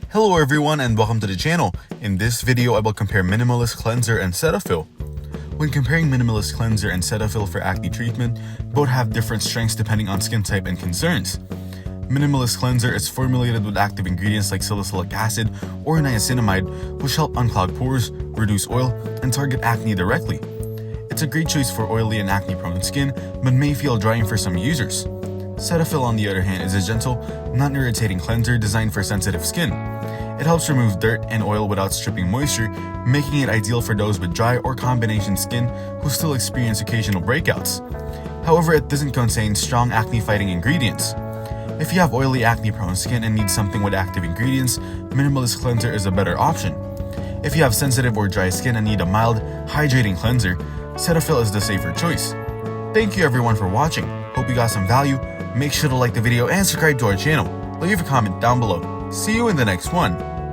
Hello everyone and welcome to the channel. In this video, I will compare Minimalist Cleanser and Cetaphil. When comparing Minimalist Cleanser and Cetaphil for acne treatment, both have different strengths depending on skin type and concerns. Minimalist Cleanser is formulated with active ingredients like salicylic acid or niacinamide, which help unclog pores, reduce oil, and target acne directly. It's a great choice for oily and acne-prone skin, but may feel drying for some users. Cetaphil, on the other hand, is a gentle, non-irritating cleanser designed for sensitive skin. It helps remove dirt and oil without stripping moisture, making it ideal for those with dry or combination skin who still experience occasional breakouts. However, it doesn't contain strong acne-fighting ingredients. If you have oily acne-prone skin and need something with active ingredients, Minimalist Cleanser is a better option. If you have sensitive or dry skin and need a mild, hydrating cleanser, Cetaphil is the safer choice. Thank you everyone for watching. Hope you got some value. Make sure to like the video and subscribe to our channel. Leave a comment down below. See you in the next one.